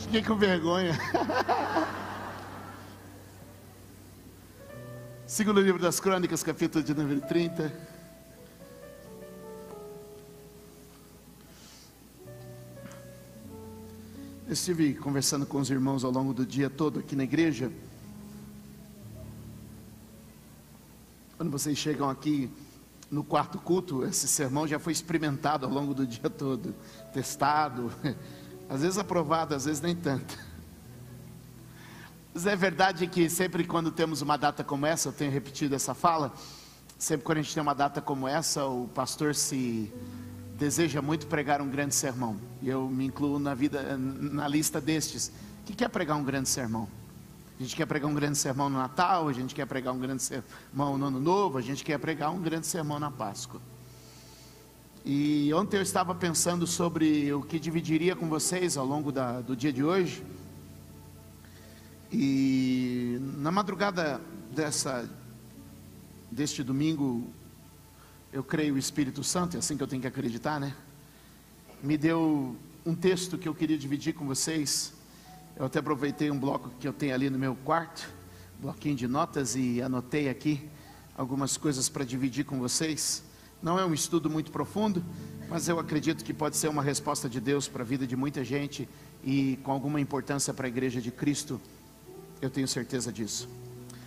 Fiquei com vergonha. Segundo livro das Crônicas, capítulo de número 30. Eu estive conversando com os irmãos ao longo do dia todo aqui na igreja. Quando vocês chegam aqui no quarto culto, esse sermão já foi experimentado ao longo do dia todo, testado, às vezes aprovado, às vezes nem tanto. Mas é verdade que sempre quando temos uma data como essa, eu tenho repetido essa fala, sempre quando a gente tem uma data como essa, o pastor se deseja muito pregar um grande sermão. E eu me incluo na lista destes que quer pregar um grande sermão. A gente quer pregar um grande sermão no Natal, a gente quer pregar um grande sermão no Ano Novo, a gente quer pregar um grande sermão na Páscoa. E ontem eu estava pensando sobre o que dividiria com vocês ao longo do dia de hoje. E na madrugada deste domingo, eu creio o Espírito Santo, é assim que eu tenho que acreditar, né? Me deu um texto que eu queria dividir com vocês. Eu até aproveitei um bloco que eu tenho ali no meu quarto, bloquinho de notas, e anotei aqui algumas coisas para dividir com vocês. Não é um estudo muito profundo, mas eu acredito que pode ser uma resposta de Deus para a vida de muita gente e com alguma importância para a Igreja de Cristo, eu tenho certeza disso.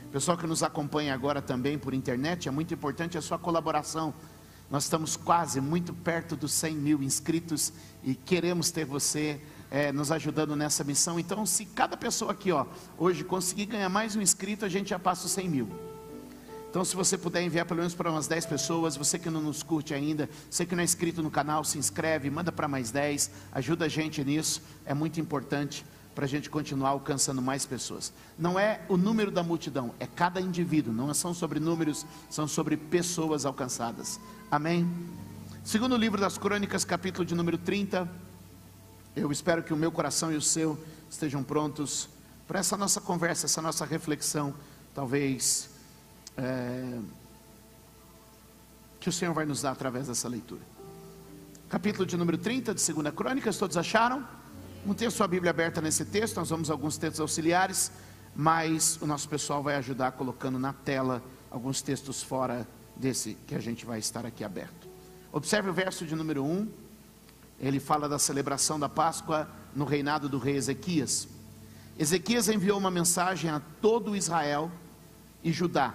Pessoal que nos acompanha agora também por internet, é muito importante a sua colaboração. Nós estamos muito perto dos 100 mil inscritos e queremos ter você nos ajudando nessa missão. Então, se cada pessoa aqui hoje conseguir ganhar mais um inscrito, a gente já passa os 100 mil. Então, se você puder enviar pelo menos para umas 10 pessoas, você que não nos curte ainda, você que não é inscrito no canal, se inscreve, manda para mais 10, ajuda a gente nisso, é muito importante para a gente continuar alcançando mais pessoas. Não é o número da multidão, é cada indivíduo, não são sobre números, são sobre pessoas alcançadas. Amém? Segundo livro das Crônicas, capítulo de número 30, eu espero que o meu coração e o seu estejam prontos para essa nossa conversa, essa nossa reflexão, talvez, que o Senhor vai nos dar através dessa leitura. Capítulo de número 30 de 2 Crônicas, todos acharam? Não tem a sua Bíblia aberta nesse texto, nós vamos a alguns textos auxiliares, mas o nosso pessoal vai ajudar colocando na tela alguns textos fora desse que a gente vai estar aqui aberto. Observe o verso de número 1, ele fala da celebração da Páscoa no reinado do rei Ezequias. Ezequias enviou uma mensagem a todo Israel e Judá.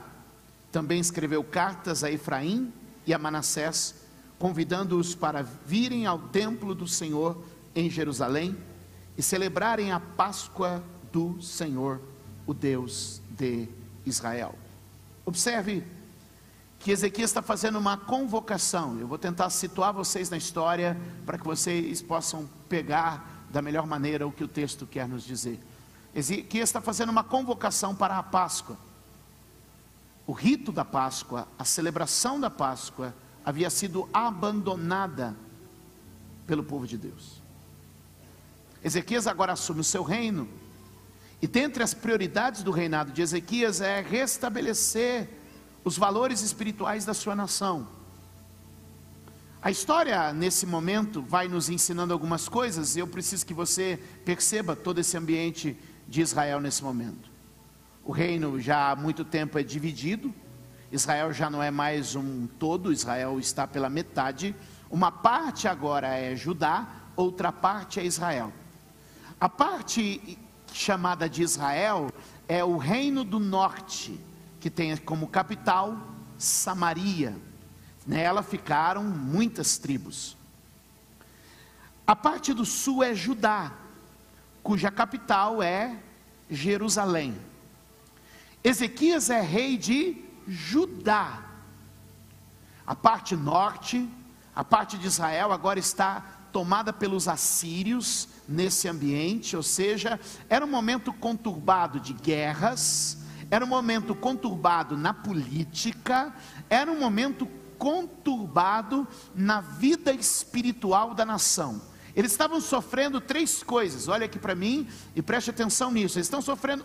Também escreveu cartas a Efraim e a Manassés, convidando-os para virem ao templo do Senhor em Jerusalém e celebrarem a Páscoa do Senhor, o Deus de Israel. Observe que Ezequias está fazendo uma convocação. Eu vou tentar situar vocês na história para que vocês possam pegar da melhor maneira o que o texto quer nos dizer. Ezequias está fazendo uma convocação para a Páscoa. O rito da Páscoa, a celebração da Páscoa, havia sido abandonada pelo povo de Deus. Ezequias agora assume o seu reino, e dentre as prioridades do reinado de Ezequias é restabelecer os valores espirituais da sua nação. A história nesse momento vai nos ensinando algumas coisas, e eu preciso que você perceba todo esse ambiente de Israel nesse momento. O reino já há muito tempo é dividido, Israel já não é mais um todo, Israel está pela metade, uma parte agora é Judá, outra parte é Israel. A parte chamada de Israel é o reino do norte, que tem como capital Samaria. Nela ficaram muitas tribos. A parte do sul é Judá, cuja capital é Jerusalém. Ezequias é rei de Judá. A parte norte, a parte de Israel agora está tomada pelos assírios nesse ambiente, ou seja, era um momento conturbado de guerras, era um momento conturbado na política, era um momento conturbado na vida espiritual da nação. Eles estavam sofrendo três coisas, olha aqui para mim e preste atenção nisso. Eles estão sofrendo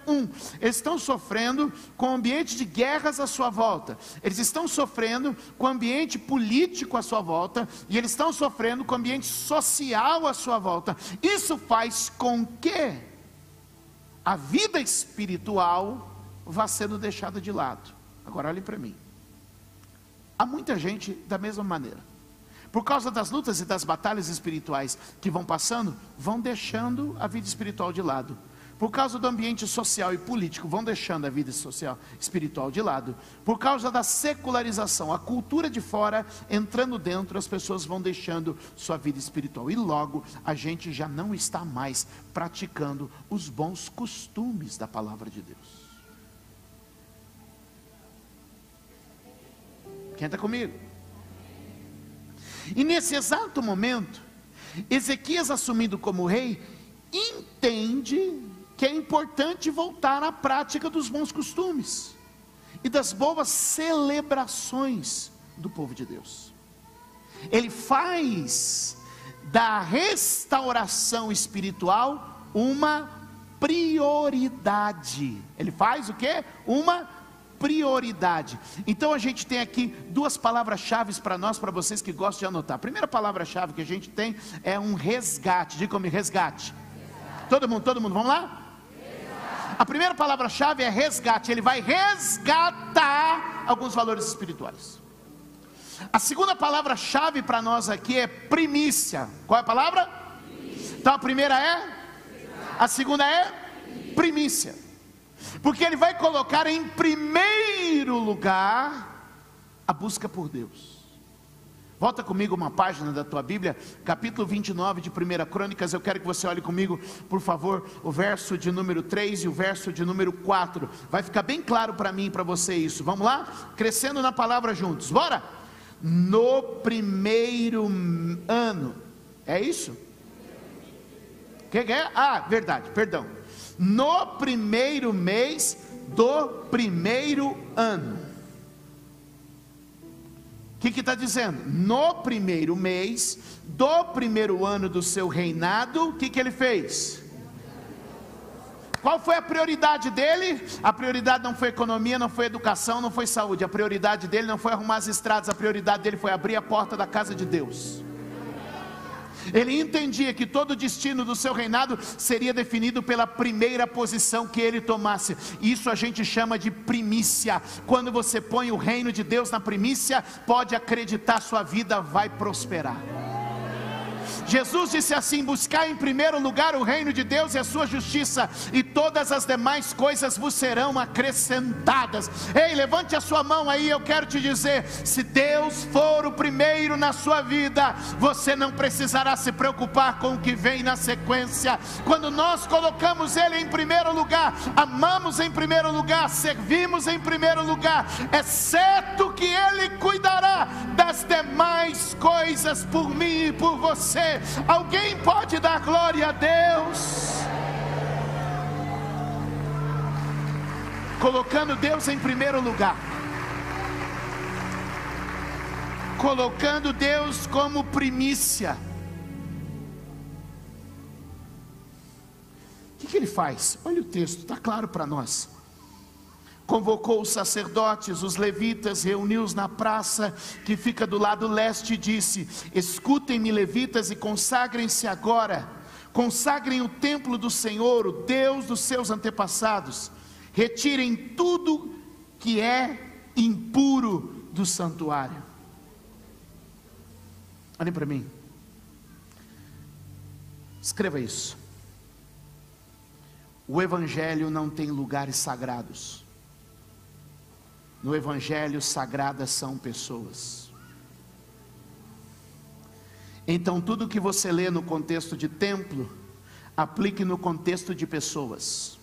eles estão sofrendo com o ambiente de guerras à sua volta, eles estão sofrendo com o ambiente político à sua volta, e eles estão sofrendo com o ambiente social à sua volta. Isso faz com que a vida espiritual vá sendo deixada de lado. Agora olhe para mim. Há muita gente da mesma maneira. Por causa das lutas e das batalhas espirituais que vão passando, vão deixando a vida espiritual de lado. Por causa do ambiente social e político, vão deixando a vida social, espiritual de lado. Por causa da secularização, a cultura de fora entrando dentro, as pessoas vão deixando sua vida espiritual. E logo, a gente já não está mais praticando os bons costumes da palavra de Deus. Quem está comigo? E nesse exato momento, Ezequias, assumindo como rei, entende que é importante voltar à prática dos bons costumes e das boas celebrações do povo de Deus. Ele faz da restauração espiritual uma prioridade. Ele faz o quê? Uma prioridade. Então a gente tem aqui duas palavras-chave para nós, para vocês que gostam de anotar. A primeira palavra-chave que a gente tem é um resgate. Diga comigo, resgate. Todo mundo, vamos lá? A primeira palavra-chave é resgate. Ele vai resgatar alguns valores espirituais. A segunda palavra-chave para nós aqui é primícia. Qual é a palavra? Primícia. Então a primeira é? A segunda é? Primícia. Porque ele vai colocar em primeiro lugar a busca por Deus. Volta comigo uma página da tua Bíblia, capítulo 29 de 1 Crônicas. Eu quero que você olhe comigo, por favor, o verso de número 3 e o verso de número 4. Vai ficar bem claro para mim e para você isso. Vamos lá? Crescendo na palavra juntos. Bora? No primeiro ano. É isso? O que é? Ah, verdade, perdão. No primeiro mês do primeiro ano. O que está dizendo? No primeiro mês do primeiro ano do seu reinado, o que ele fez? Qual foi a prioridade dele? A prioridade não foi economia, não foi educação, não foi saúde. A prioridade dele não foi arrumar as estradas. A prioridade dele foi abrir a porta da casa de Deus. Ele entendia que todo o destino do seu reinado seria definido pela primeira posição que ele tomasse. Isso a gente chama de primícia. Quando você põe o reino de Deus na primícia, pode acreditar, sua vida vai prosperar. Jesus disse assim: buscar em primeiro lugar o reino de Deus e a sua justiça, e todas as demais coisas vos serão acrescentadas. Ei, levante a sua mão aí, eu quero te dizer, se Deus for o primeiro na sua vida, você não precisará se preocupar com o que vem na sequência. Quando nós colocamos Ele em primeiro lugar, amamos em primeiro lugar, servimos em primeiro lugar, é certo que Ele cuidará das demais coisas por mim e por você. Alguém pode dar glória a Deus? Colocando Deus em primeiro lugar, colocando Deus como primícia. O que ele faz? Olha o texto, está claro para nós. Convocou os sacerdotes, os levitas, reuniu-os na praça que fica do lado leste e disse: escutem-me, levitas, e consagrem-se agora. Consagrem o templo do Senhor, o Deus dos seus antepassados. Retirem tudo que é impuro do santuário. Olhem para mim. Escreva isso. O Evangelho não tem lugares sagrados. No Evangelho, sagradas são pessoas. Então tudo que você lê no contexto de templo, aplique no contexto de pessoas.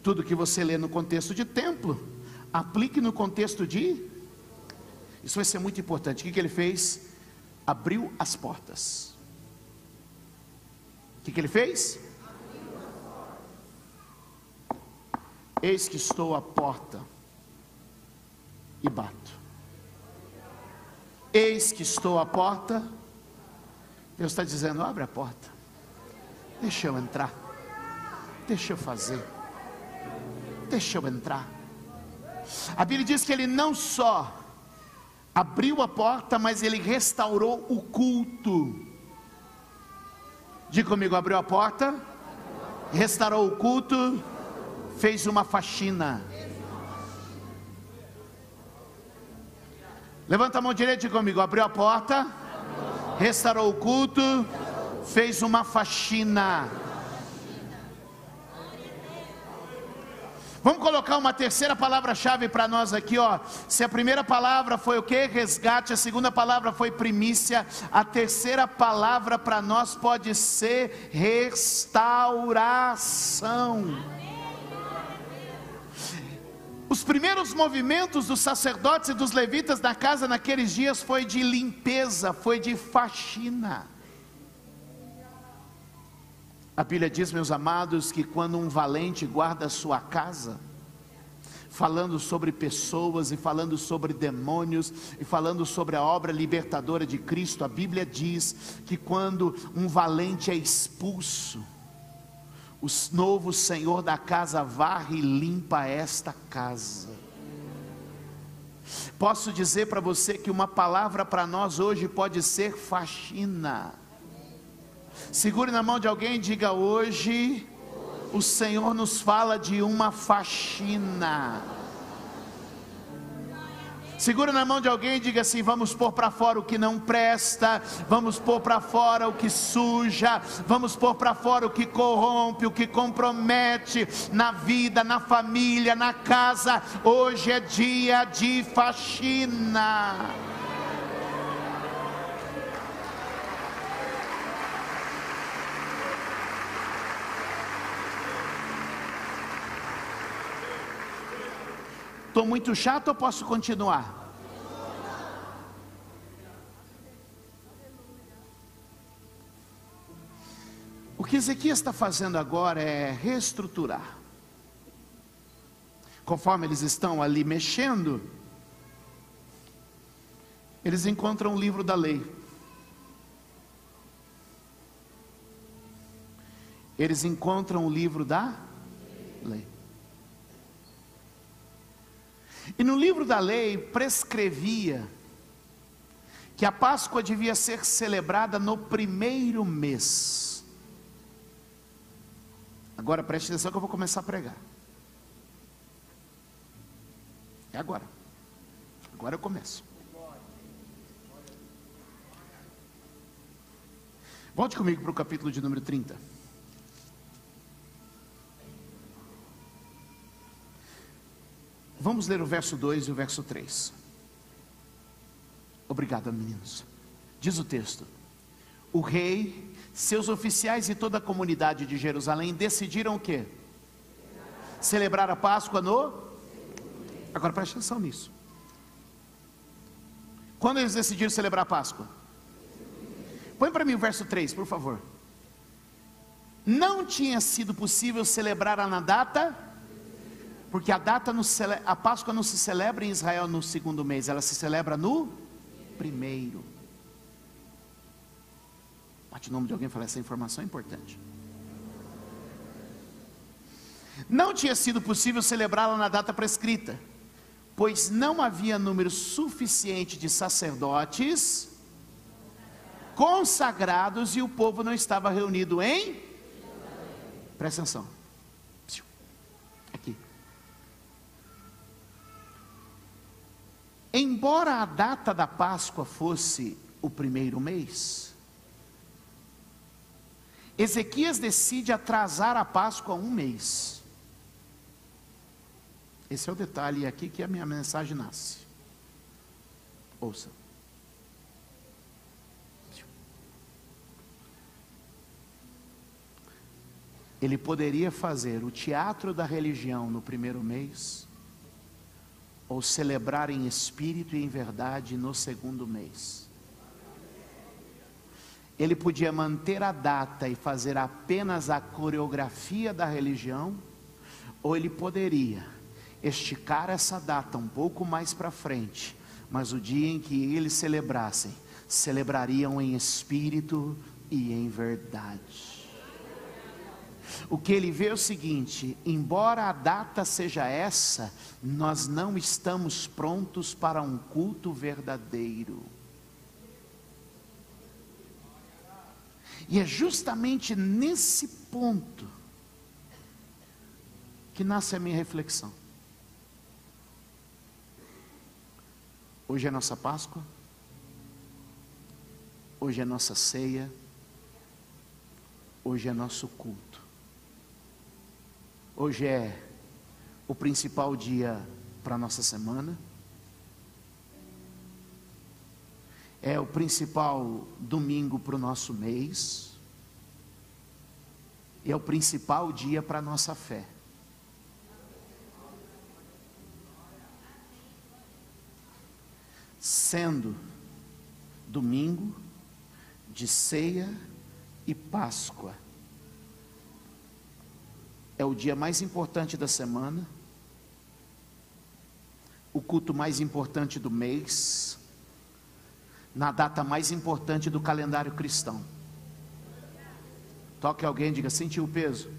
Tudo que você lê no contexto de templo, aplique no contexto de... Isso vai ser muito importante. O que ele fez? Abriu as portas. O que ele fez? Eis que estou à porta e bato. Eis que estou à porta. Deus está dizendo: abre a porta, deixa eu entrar, deixa eu fazer, deixa eu entrar. A Bíblia diz que ele não só abriu a porta, mas ele restaurou o culto. Diga comigo: abriu a porta restaurou o culto, fez uma faxina. Levanta a mão direita comigo. Abriu a porta, restaurou o culto, fez uma faxina. Vamos colocar uma terceira palavra-chave para nós aqui, ó. Se a primeira palavra foi o que? Resgate. A segunda palavra foi primícia. A terceira palavra para nós pode ser restauração. Os primeiros movimentos dos sacerdotes e dos levitas na casa naqueles dias foi de limpeza, foi de faxina. A Bíblia diz, meus amados, que quando um valente guarda a sua casa, falando sobre pessoas e falando sobre demônios e falando sobre a obra libertadora de Cristo, a Bíblia diz que quando um valente é expulso, o novo Senhor da casa varre e limpa esta casa. Posso dizer para você que uma palavra para nós hoje pode ser faxina. Segure na mão de alguém e diga: hoje o Senhor nos fala de uma faxina. Segura na mão de alguém e diga assim: vamos pôr para fora o que não presta, vamos pôr para fora o que suja, vamos pôr para fora o que corrompe, o que compromete na vida, na família, na casa. Hoje é dia de faxina. Estou muito chato ou posso continuar? O que Ezequias está fazendo agora é reestruturar. Conforme eles estão ali mexendo, eles encontram o livro da lei. Eles encontram o livro da lei. E no livro da lei prescrevia que a Páscoa devia ser celebrada no primeiro mês. Agora preste atenção que eu vou começar a pregar. É agora. Agora eu começo. Volte comigo para o capítulo de número 30. Vamos ler o verso 2 e o verso 3. Obrigado, meninos. Diz o texto: o rei, seus oficiais e toda a comunidade de Jerusalém decidiram o quê? Celebrar a Páscoa no... Agora preste atenção nisso. Quando eles decidiram celebrar a Páscoa? Põe para mim o verso 3, por favor. Não tinha sido possível celebrar na data... Porque a Páscoa não se celebra em Israel no segundo mês, ela se celebra no primeiro. Bate o nome de alguém e fala: essa informação é importante. Não tinha sido possível celebrá-la na data prescrita, pois não havia número suficiente de sacerdotes consagrados e o povo não estava reunido em... Presta atenção. Aqui. Embora a data da Páscoa fosse o primeiro mês, Ezequias decide atrasar a Páscoa um mês. Esse é o detalhe aqui que a minha mensagem nasce. Ouça. Ele poderia fazer o teatro da religião no primeiro mês, ou celebrar em espírito e em verdade no segundo mês. Ele podia manter a data e fazer apenas a coreografia da religião, ou ele poderia esticar essa data um pouco mais para frente, mas o dia em que eles celebrassem, celebrariam em espírito e em verdade. O que ele vê é o seguinte: embora a data seja essa, nós não estamos prontos para um culto verdadeiro. E é justamente nesse ponto que nasce a minha reflexão. Hoje é nossa Páscoa, hoje é nossa ceia, hoje é nosso culto. Hoje é o principal dia para a nossa semana, é o principal domingo para o nosso mês, e é o principal dia para a nossa fé. Sendo domingo de ceia e Páscoa, é o dia mais importante da semana, o culto mais importante do mês, na data mais importante do calendário cristão. Toque alguém e diga: sentiu o peso?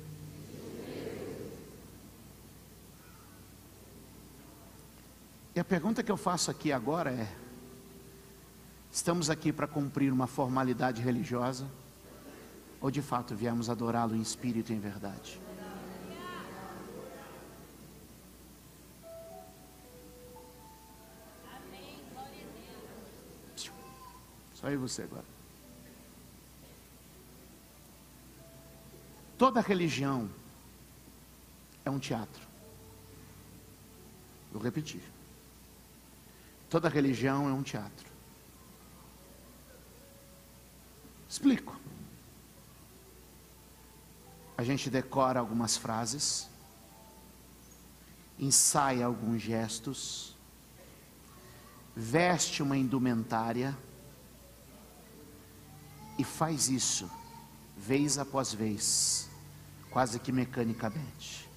E a pergunta que eu faço aqui agora é: estamos aqui para cumprir uma formalidade religiosa, ou de fato viemos adorá-lo em espírito e em verdade? Só eu e você agora. Toda religião é um teatro. Vou repetir. Toda religião é um teatro. Explico. A gente decora algumas frases, ensaia alguns gestos, veste uma indumentária e faz isso vez após vez, quase que mecanicamente.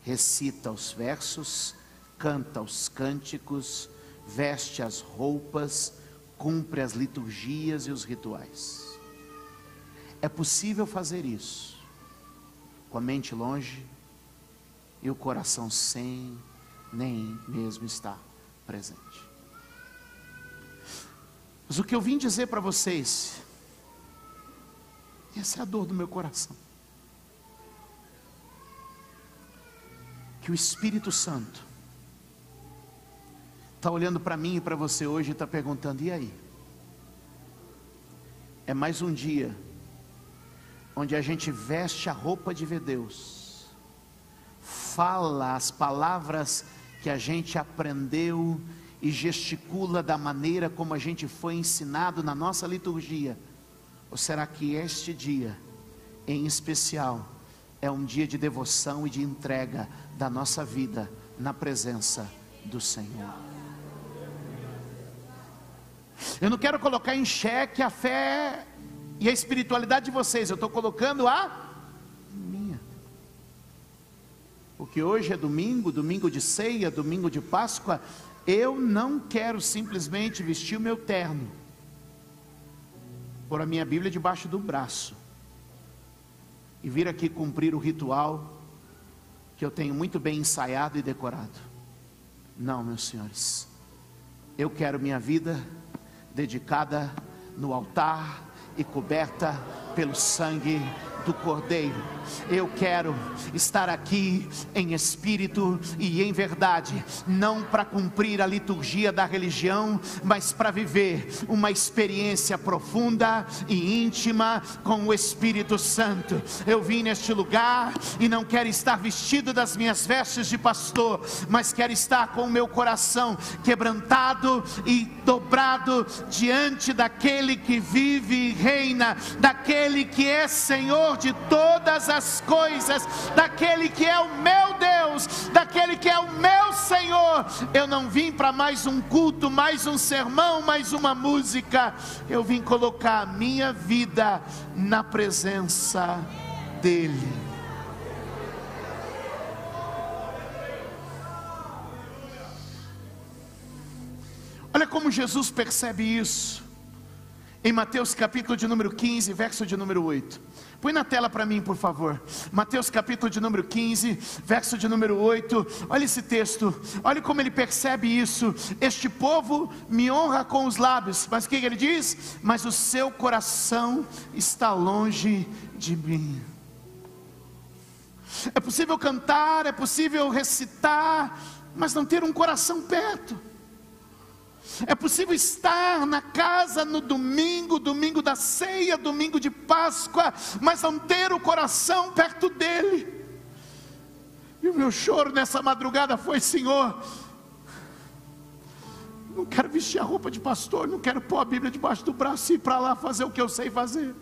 Recita os versos, canta os cânticos, veste as roupas, cumpre as liturgias e os rituais. É possível fazer isso com a mente longe e o coração sem nem mesmo estar presente. Mas o que eu vim dizer para vocês, essa é a dor do meu coração, que o Espírito Santo está olhando para mim e para você hoje e está perguntando: e aí? É mais um dia onde a gente veste a roupa de ver Deus, fala as palavras que a gente aprendeu e gesticula da maneira como a gente foi ensinado na nossa liturgia? Ou será que este dia, em especial, é um dia de devoção e de entrega da nossa vida na presença do Senhor? Eu não quero colocar em xeque a fé e a espiritualidade de vocês, eu estou colocando a minha. Porque hoje é domingo, domingo de ceia, domingo de Páscoa. Eu não quero simplesmente vestir o meu terno, pôr a minha Bíblia debaixo do braço e vir aqui cumprir o ritual que eu tenho muito bem ensaiado e decorado. Não, meus senhores, eu quero minha vida dedicada no altar e coberta pelo sangue do Cordeiro. Eu quero estar aqui em espírito e em verdade, não para cumprir a liturgia da religião, mas para viver uma experiência profunda e íntima com o Espírito Santo. Eu vim neste lugar e não quero estar vestido das minhas vestes de pastor, mas quero estar com o meu coração quebrantado e dobrado diante daquele que vive e reina, daquele que é Senhor de todas as coisas, daquele que é o meu Deus, daquele que é o meu Senhor. Eu não vim para mais um culto, mais um sermão, mais uma música. Eu vim colocar a minha vida na presença dEle. Olha como Jesus percebe isso em Mateus capítulo de número 15, verso de número 8. Põe na tela para mim, por favor. Mateus capítulo de número 15, verso de número 8. Olha esse texto, olha como ele percebe isso. Este povo me honra com os lábios, mas o que ele diz? Mas o seu coração está longe de mim. É possível cantar, é possível recitar, mas não ter um coração perto. É possível estar na casa no domingo, domingo da ceia, domingo de Páscoa, mas não ter o coração perto dele. E o meu choro nessa madrugada foi: Senhor, não quero vestir a roupa de pastor, não quero pôr a Bíblia debaixo do braço e ir para lá fazer o que eu sei fazer.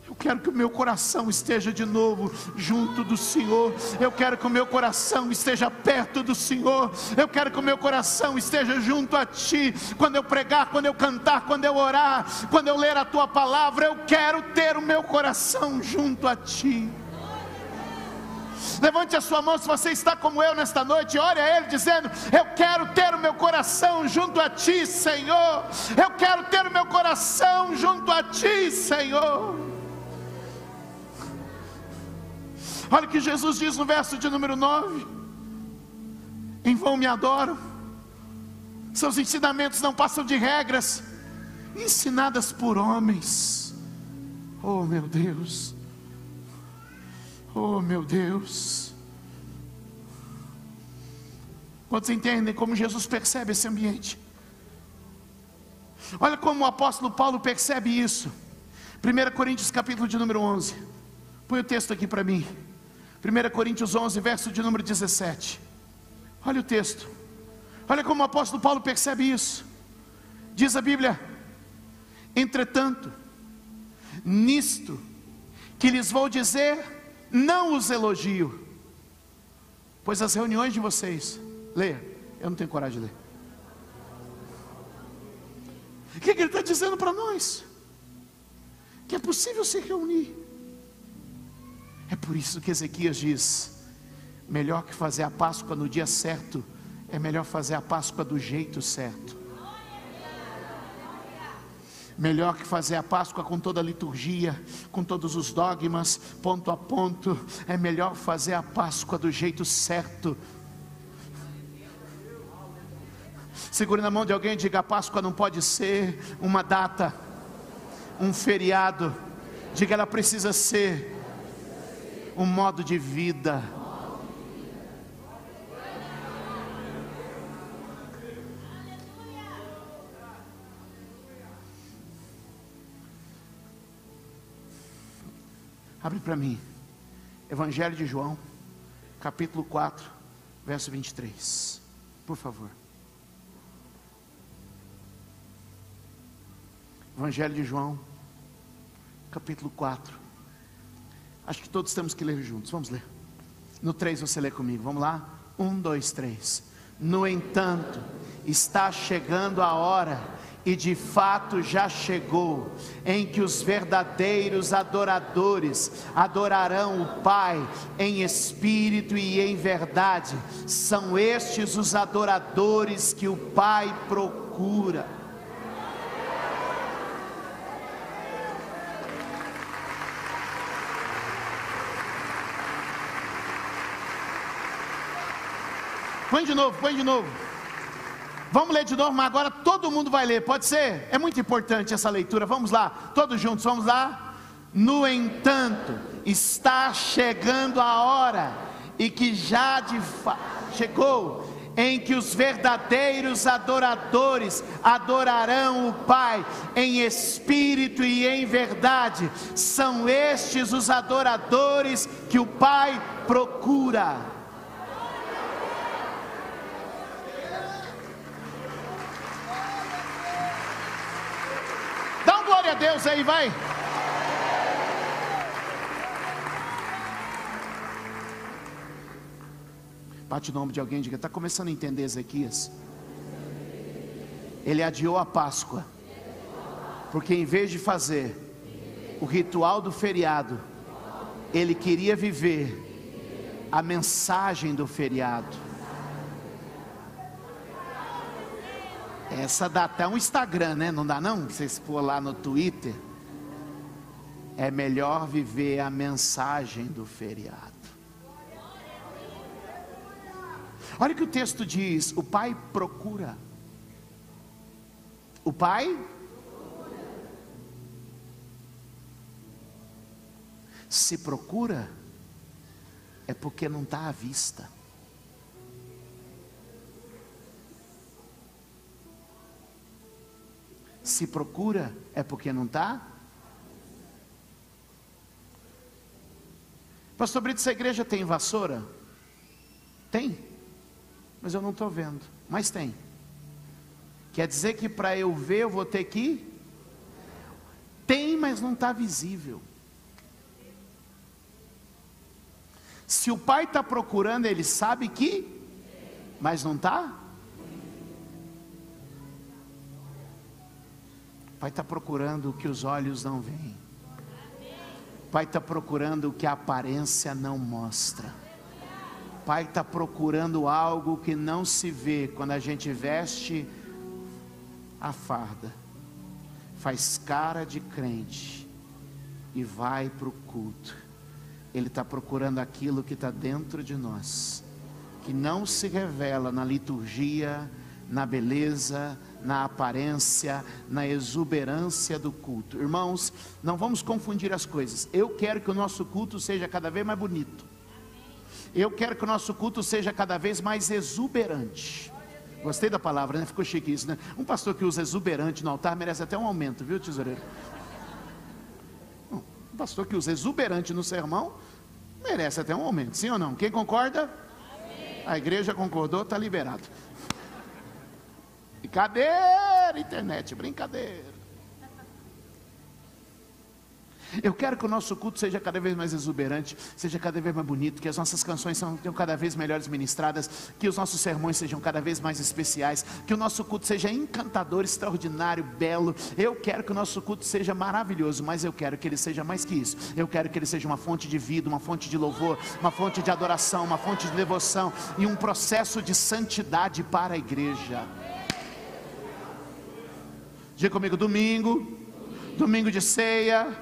Eu quero que o meu coração esteja de novo junto do Senhor. Eu quero que o meu coração esteja perto do Senhor. Eu quero que o meu coração esteja junto a Ti. Quando eu pregar, quando eu cantar, quando eu orar, quando eu ler a Tua palavra, eu quero ter o meu coração junto a Ti. Levante a sua mão se você está como eu nesta noite. Ore a Ele dizendo: eu quero ter o meu coração junto a Ti, Senhor. Eu quero ter o meu coração junto a Ti, Senhor. Olha o que Jesus diz no verso de número 9: em vão me adoram, seus ensinamentos não passam de regras ensinadas por homens. Oh meu Deus, oh meu Deus. Quantos entendem como Jesus percebe esse ambiente? Olha como o apóstolo Paulo percebe isso. 1 Coríntios capítulo de número 11. Põe o texto aqui para mim. 1 Coríntios 11, verso de número 17. Olha o texto. Olha como o apóstolo Paulo percebe isso. Diz a Bíblia: entretanto, nisto que lhes vou dizer, não os elogio, pois as reuniões de vocês, leia, eu não tenho coragem de ler. O que ele está dizendo para nós? Que é possível se reunir. É por isso que Ezequias diz: melhor que fazer a Páscoa no dia certo, é melhor fazer a Páscoa do jeito certo. Melhor que fazer a Páscoa com toda a liturgia, com todos os dogmas, ponto a ponto, é melhor fazer a Páscoa do jeito certo. Segure na mão de alguém e diga: a Páscoa não pode ser uma data, um feriado. Diga: ela precisa ser um modo de vida. Abre para mim, Evangelho de João, capítulo 4, verso 23, por favor. Evangelho de João, capítulo 4. Acho que todos temos que ler juntos, vamos ler. No 3 você lê comigo, vamos lá? 1, 2, 3. No entanto, está chegando a hora, e de fato já chegou, em que os verdadeiros adoradores adorarão o Pai em espírito e em verdade. São estes os adoradores que o Pai procura. Põe de novo, põe de novo. Vamos ler de novo, mas agora todo mundo vai ler, pode ser? É muito importante essa leitura, vamos lá, todos juntos, vamos lá. No entanto, está chegando a hora, e que já de fato chegou, em que os verdadeiros adoradores adorarão o Pai em espírito e em verdade. São estes os adoradores que o Pai procura. Glória a Deus aí, vai. Bate o nome de alguém e diga: está começando a entender Ezequias? Ele adiou a Páscoa, porque em vez de fazer o ritual do feriado, ele queria viver a mensagem do feriado. Essa dá até um Instagram, né? Não dá não? Vocês pôr lá no Twitter. É melhor viver a mensagem do feriado. Olha o que o texto diz: o Pai procura. O Pai se procura é porque não está à vista. Se procura, é porque não está. Pastor Brito, essa igreja tem vassoura? Tem, mas eu não estou vendo, mas tem. Quer dizer que para eu ver eu vou ter que ir? Tem, mas não está visível. Se o pai está procurando, ele sabe que, mas não está? O pai está procurando o que os olhos não veem. O pai está procurando o que a aparência não mostra. O pai está procurando algo que não se vê quando a gente veste a farda, faz cara de crente e vai para o culto. Ele está procurando aquilo que está dentro de nós, que não se revela na liturgia, na beleza, na aparência, na exuberância do culto. Irmãos, não vamos confundir as coisas. Eu quero que o nosso culto seja cada vez mais bonito. Eu quero que o nosso culto seja cada vez mais exuberante. Gostei da palavra, né? Ficou chique isso, né? Um pastor que usa exuberante no altar merece até um aumento, viu, tesoureiro? Um pastor que usa exuberante no sermão merece até um aumento, sim ou não? Quem concorda? Amém. A igreja concordou, está liberado. Brincadeira, internet, brincadeira. Eu quero que o nosso culto seja cada vez mais exuberante, seja cada vez mais bonito, que as nossas canções sejam cada vez melhores ministradas, que os nossos sermões sejam cada vez mais especiais, que o nosso culto seja encantador, extraordinário, belo. Eu quero que o nosso culto seja maravilhoso, mas eu quero que ele seja mais que isso. Eu quero que ele seja uma fonte de vida, uma fonte de louvor, uma fonte de adoração, uma fonte de devoção e um processo de santidade para a igreja. Diga comigo, domingo de ceia,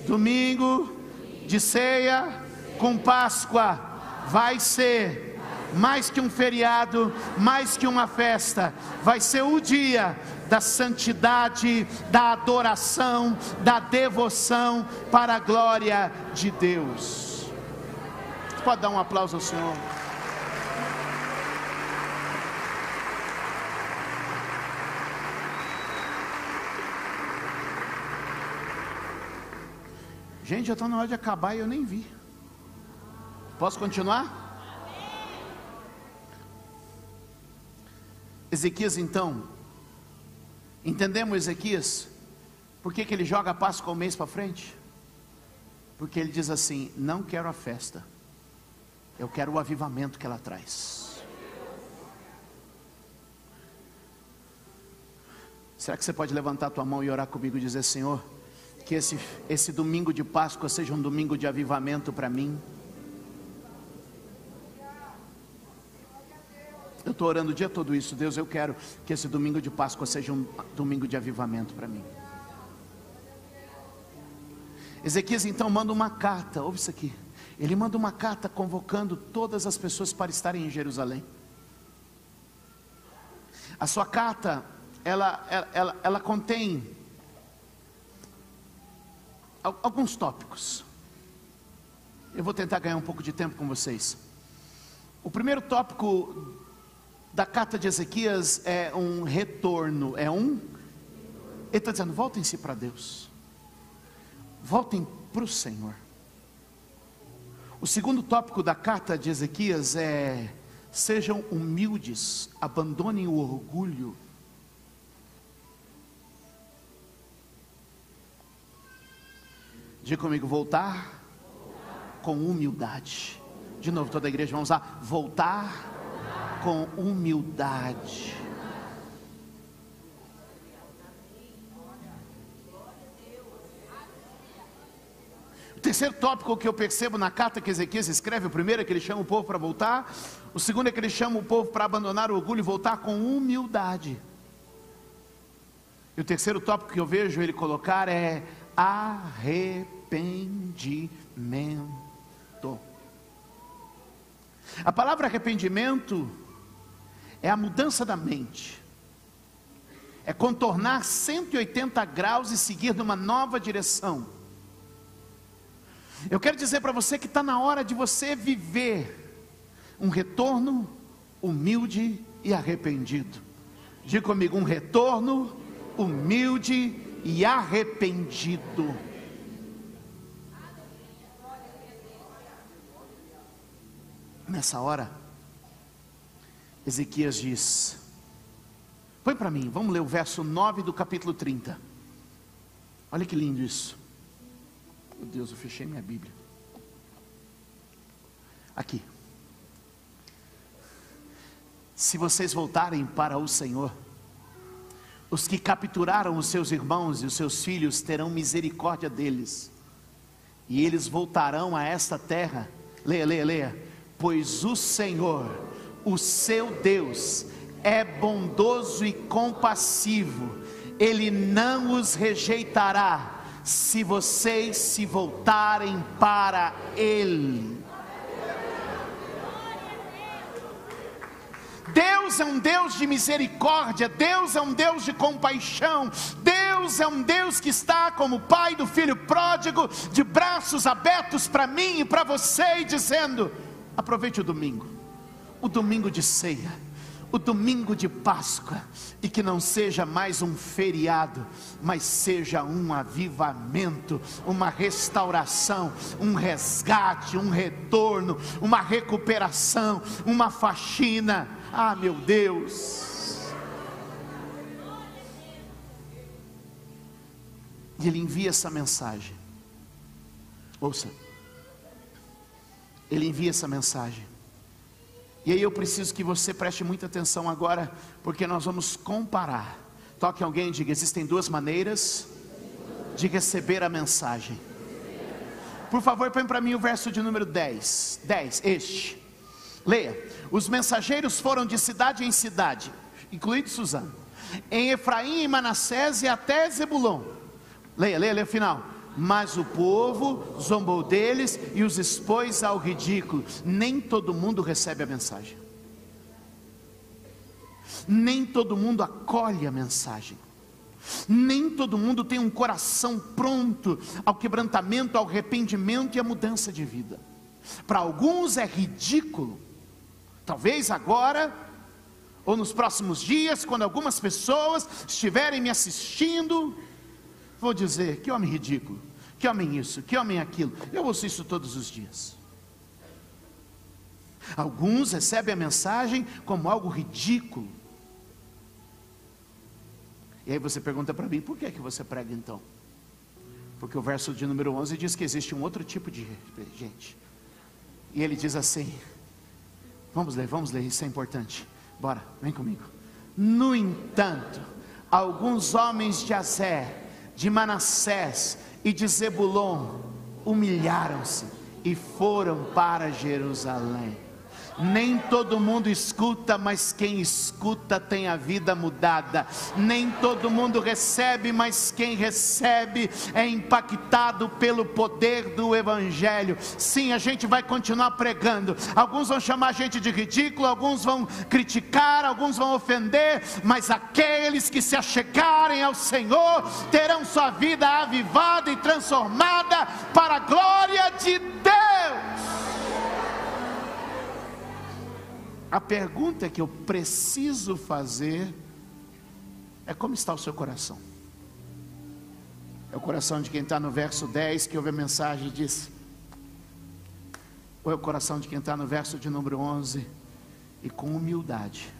domingo de ceia com Páscoa vai ser mais que um feriado, mais que uma festa, vai ser o dia da santidade, da adoração, da devoção para a glória de Deus. Você pode dar um aplauso ao Senhor? Gente, já está na hora de acabar e eu nem vi. Posso continuar? Ezequias então, entendemos Ezequias? Por que ele joga a Páscoa um mês para frente? Porque ele diz assim: não quero a festa, eu quero o avivamento que ela traz. Será que você pode levantar a tua mão e orar comigo e dizer: Senhor, que esse domingo de Páscoa seja um domingo de avivamento para mim. Eu estou orando o dia todo isso. Deus, eu quero que esse domingo de Páscoa seja um domingo de avivamento para mim. Ezequias então manda uma carta, ouve isso aqui. Ele manda uma carta convocando todas as pessoas para estarem em Jerusalém. A sua carta, ela contém alguns tópicos. Eu vou tentar ganhar um pouco de tempo com vocês. O primeiro tópico da carta de Ezequias é um retorno. Ele está dizendo: voltem-se para Deus, voltem para o Senhor. O segundo tópico da carta de Ezequias é: sejam humildes, abandonem o orgulho. Diga comigo: voltar com humildade. De novo, toda a igreja, vamos lá. Voltar com humildade. O terceiro tópico que eu percebo na carta que Ezequias escreve: o primeiro é que ele chama o povo para voltar. O segundo é que ele chama o povo para abandonar o orgulho e voltar com humildade. E o terceiro tópico que eu vejo ele colocar é arrependimento. A palavra arrependimento é a mudança da mente, é contornar 180 graus e seguir numa nova direção. Eu quero dizer para você que está na hora de você viver um retorno humilde e arrependido. Diga comigo, um retorno humilde e arrependido. Nessa hora, Ezequias diz, põe para mim, vamos ler o verso 9 do capítulo 30. Olha que lindo isso. Meu Deus, eu fechei minha Bíblia. Aqui. Se vocês voltarem para o Senhor, os que capturaram os seus irmãos e os seus filhos terão misericórdia deles, e eles voltarão a esta terra. Leia, leia, leia. Pois o Senhor, o seu Deus, é bondoso e compassivo, Ele não os rejeitará, se vocês se voltarem para Ele. Deus é um Deus de misericórdia, Deus é um Deus de compaixão, Deus é um Deus que está como Pai do filho pródigo, de braços abertos para mim e para você, e dizendo: aproveite o domingo de ceia, o domingo de Páscoa, e que não seja mais um feriado, mas seja um avivamento, uma restauração, um resgate, um retorno, uma recuperação, uma faxina. Ah, meu Deus! E Ele envia essa mensagem. Ouça, Ele envia essa mensagem. E aí eu preciso que você preste muita atenção agora, porque nós vamos comparar. Toque alguém e diga: existem duas maneiras de receber a mensagem. Por favor, põe para mim o verso de número 10. 10, este. Leia. Os mensageiros foram de cidade em cidade, incluindo Suzano, em Efraim e Manassés e até Zebulon. Leia, leia, leia o final. Mas o povo zombou deles e os expôs ao ridículo. Nem todo mundo recebe a mensagem. Nem todo mundo acolhe a mensagem. Nem todo mundo tem um coração pronto ao quebrantamento, ao arrependimento e à mudança de vida. Para alguns é ridículo. Talvez agora, ou nos próximos dias, quando algumas pessoas estiverem me assistindo, vou dizer: que homem ridículo, que homem isso, que homem aquilo. Eu ouço isso todos os dias. Alguns recebem a mensagem como algo ridículo. E aí você pergunta para mim: por que você prega então? Porque o verso de número 11 diz que existe um outro tipo de gente. E ele diz assim, vamos ler, isso é importante. Bora, vem comigo. No entanto, alguns homens de Azer, de Manassés e de Zebulon humilharam-se e foram para Jerusalém. Nem todo mundo escuta, mas quem escuta tem a vida mudada. Nem todo mundo recebe, mas quem recebe é impactado pelo poder do Evangelho. Sim, a gente vai continuar pregando. Alguns vão chamar a gente de ridículo, alguns vão criticar, alguns vão ofender, mas aqueles que se achegarem ao Senhor terão sua vida avivada e transformada para a glória de Deus. A pergunta que eu preciso fazer é: como está o seu coração? É o coração de quem está no verso 10, que ouve a mensagem e diz: ou é o coração de quem está no verso de número 11 e com humildade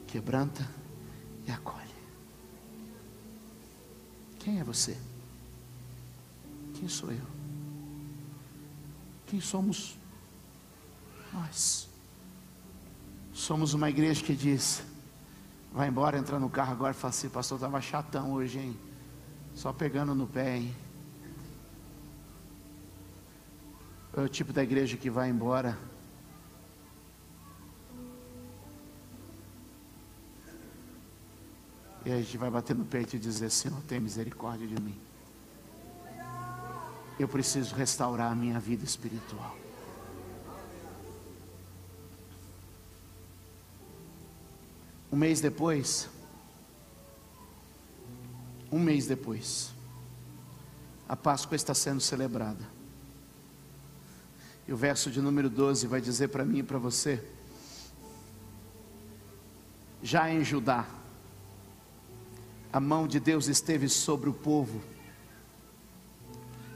quebranta e acolhe? Quem é você? Quem sou eu? Quem somos nós? Somos uma igreja que diz: vai embora, entra no carro agora e fala assim: pastor, estava chatão hoje, hein? Só pegando no pé, hein? É o tipo da igreja que vai embora e a gente vai bater no peito e dizer: Senhor, tem misericórdia de mim. Eu preciso restaurar a minha vida espiritual. Um mês depois, a Páscoa está sendo celebrada. E o verso de número 12 vai dizer para mim e para você: já em Judá, a mão de Deus esteve sobre o povo.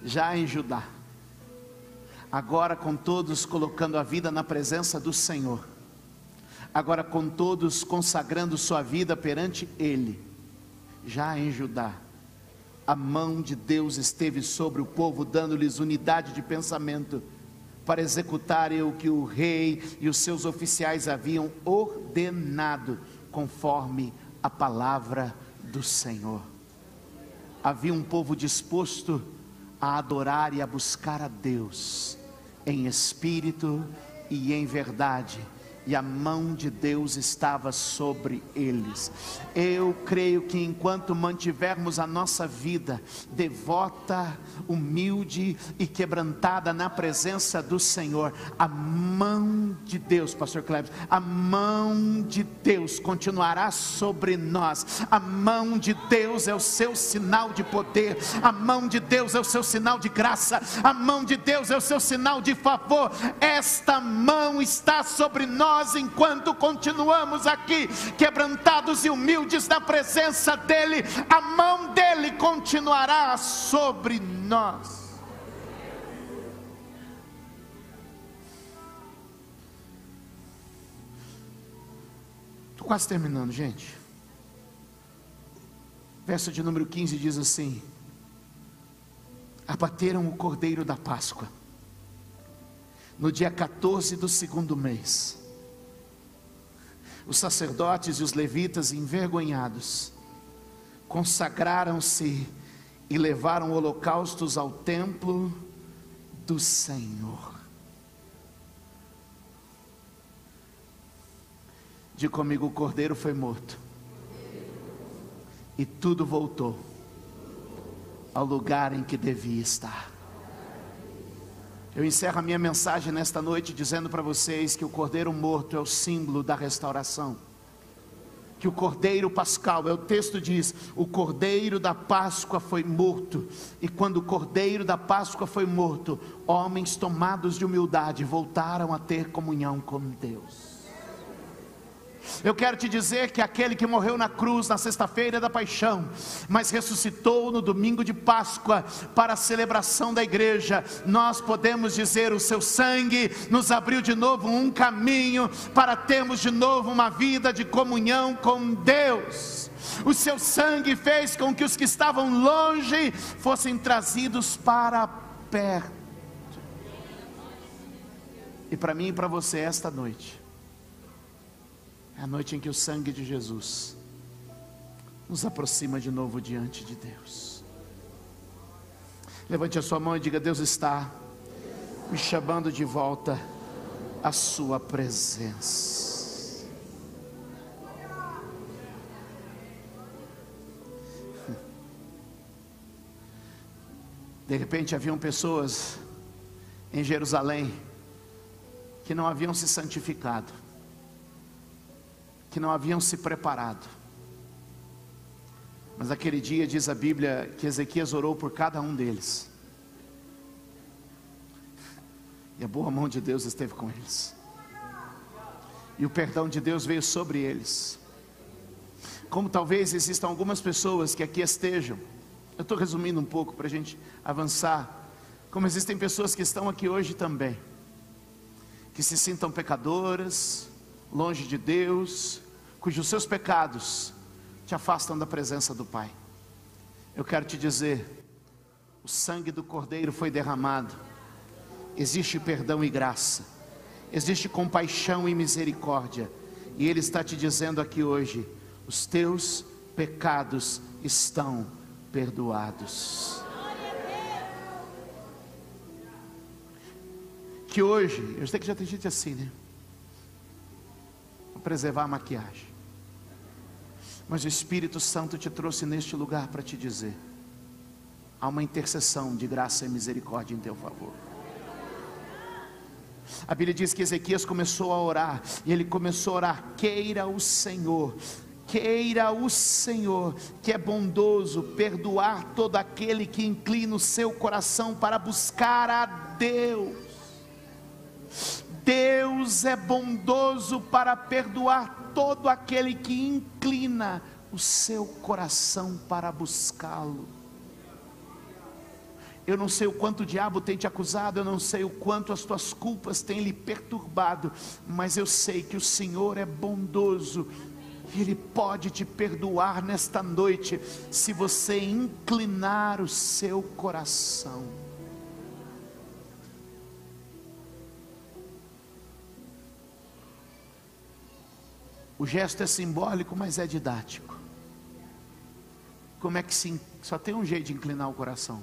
Já em Judá, agora com todos colocando a vida na presença do Senhor, agora com todos consagrando sua vida perante Ele. Já em Judá, a mão de Deus esteve sobre o povo, dando-lhes unidade de pensamento, para executarem o que o rei e os seus oficiais haviam ordenado, conforme a palavra do Senhor. Havia um povo disposto a adorar e a buscar a Deus, em espírito e em verdade, e a mão de Deus estava sobre eles. Eu creio que enquanto mantivermos a nossa vida devota, humilde e quebrantada na presença do Senhor, a mão de Deus, pastor Cleves, a mão de Deus continuará sobre nós. A mão de Deus é o seu sinal de poder, a mão de Deus é o seu sinal de graça, a mão de Deus é o seu sinal de favor. Esta mão está sobre nós enquanto continuamos aqui, quebrantados e humildes na presença dEle. A mão dEle continuará sobre nós. Estou quase terminando, gente. Verso de número 15 diz assim: abateram o cordeiro da Páscoa no dia 14 do segundo mês. Os sacerdotes e os levitas, envergonhados, consagraram-se e levaram holocaustos ao templo do Senhor. Diga comigo: o cordeiro foi morto e tudo voltou ao lugar em que devia estar. Eu encerro a minha mensagem nesta noite dizendo para vocês que o cordeiro morto é o símbolo da restauração, que o cordeiro pascal, o texto diz, o cordeiro da Páscoa foi morto, e quando o cordeiro da Páscoa foi morto, homens tomados de humildade voltaram a ter comunhão com Deus. Eu quero te dizer que aquele que morreu na cruz na sexta-feira da paixão, mas ressuscitou no domingo de Páscoa para a celebração da igreja, nós podemos dizer: o seu sangue nos abriu de novo um caminho para termos de novo uma vida de comunhão com Deus. O seu sangue fez com que os que estavam longe fossem trazidos para perto. E para mim e para você esta noite é a noite em que o sangue de Jesus nos aproxima de novo diante de Deus. Levante a sua mão e diga: Deus está me chamando de volta à sua presença. De repente haviam pessoas em Jerusalém que não haviam se santificado, que não haviam se preparado. Mas aquele dia diz a Bíblia que Ezequias orou por cada um deles, e a boa mão de Deus esteve com eles, e o perdão de Deus veio sobre eles. Como talvez existam algumas pessoas que aqui estejam, eu estou resumindo um pouco para a gente avançar, como existem pessoas que estão aqui hoje também, que se sintam pecadoras, longe de Deus, cujos seus pecados te afastam da presença do Pai. Eu quero te dizer: o sangue do Cordeiro foi derramado, existe perdão e graça, existe compaixão e misericórdia, e Ele está te dizendo aqui hoje: os teus pecados estão perdoados. Que hoje, eu sei que já tem gente assim, né? Vou preservar a maquiagem, mas o Espírito Santo te trouxe neste lugar para te dizer: há uma intercessão de graça e misericórdia em teu favor. A Bíblia diz que Ezequias começou a orar, e ele começou a orar: queira o Senhor, que é bondoso, perdoar todo aquele que inclina o seu coração para buscar a Deus. Deus é bondoso para perdoar todo aquele que inclina o seu coração para buscá-lo. Eu não sei o quanto o diabo tem te acusado, eu não sei o quanto as tuas culpas têm lhe perturbado, mas eu sei que o Senhor é bondoso, Ele pode te perdoar nesta noite, se você inclinar o seu coração. O gesto é simbólico, mas é didático. Como é que só tem um jeito de inclinar o coração?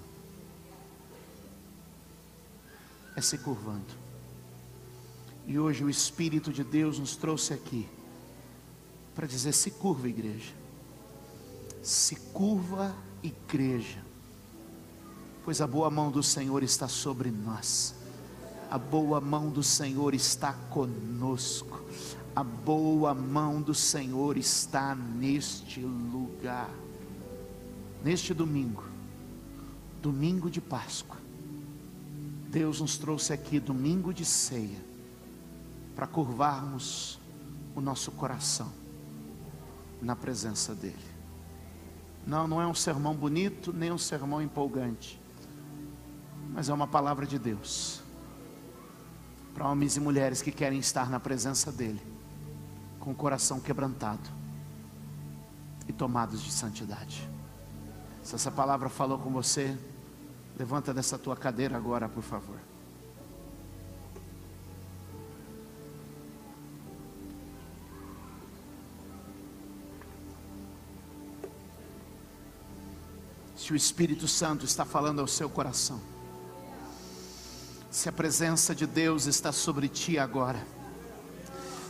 É se curvando. E hoje o Espírito de Deus nos trouxe aqui para dizer: se curva, igreja. Se curva, igreja. Pois a boa mão do Senhor está sobre nós. A boa mão do Senhor está conosco. A boa mão do Senhor está neste lugar. Neste domingo, domingo de Páscoa, Deus nos trouxe aqui, domingo de ceia, para curvarmos o nosso coração na presença dEle. Não é um sermão bonito, nem um sermão empolgante, mas é uma palavra de Deus, para homens e mulheres que querem estar na presença dEle, com o coração quebrantado e tomados de santidade. Se essa palavra falou com você, levanta dessa tua cadeira agora, por favor. Se o Espírito Santo está falando ao seu coração, se a presença de Deus está sobre ti agora,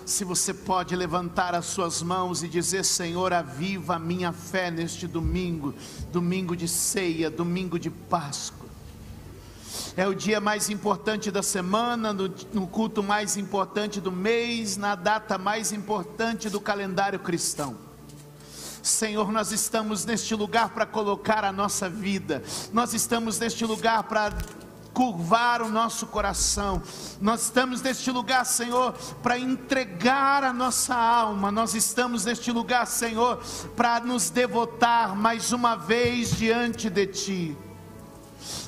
se você pode levantar as suas mãos e dizer: Senhor, aviva a minha fé neste domingo, domingo de ceia, domingo de Páscoa. É o dia mais importante da semana, no culto mais importante do mês, na data mais importante do calendário cristão. Senhor, nós estamos neste lugar para colocar a nossa vida, nós estamos neste lugar para curvar o nosso coração, nós estamos neste lugar, Senhor, para entregar a nossa alma, nós estamos neste lugar, Senhor, para nos devotar mais uma vez diante de Ti.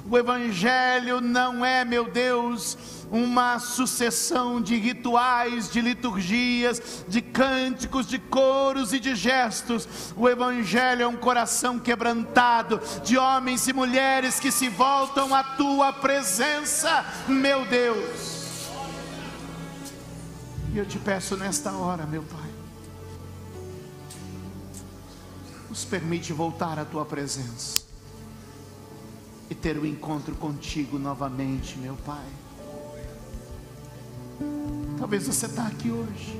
O Evangelho não é, meu Deus, uma sucessão de rituais, de liturgias, de cânticos, de coros e de gestos. O Evangelho é um coração quebrantado, de homens e mulheres que se voltam à Tua presença, meu Deus. E eu te peço nesta hora, meu Pai, nos permite voltar à Tua presença e ter um encontro contigo novamente, meu Pai. Talvez você está aqui hoje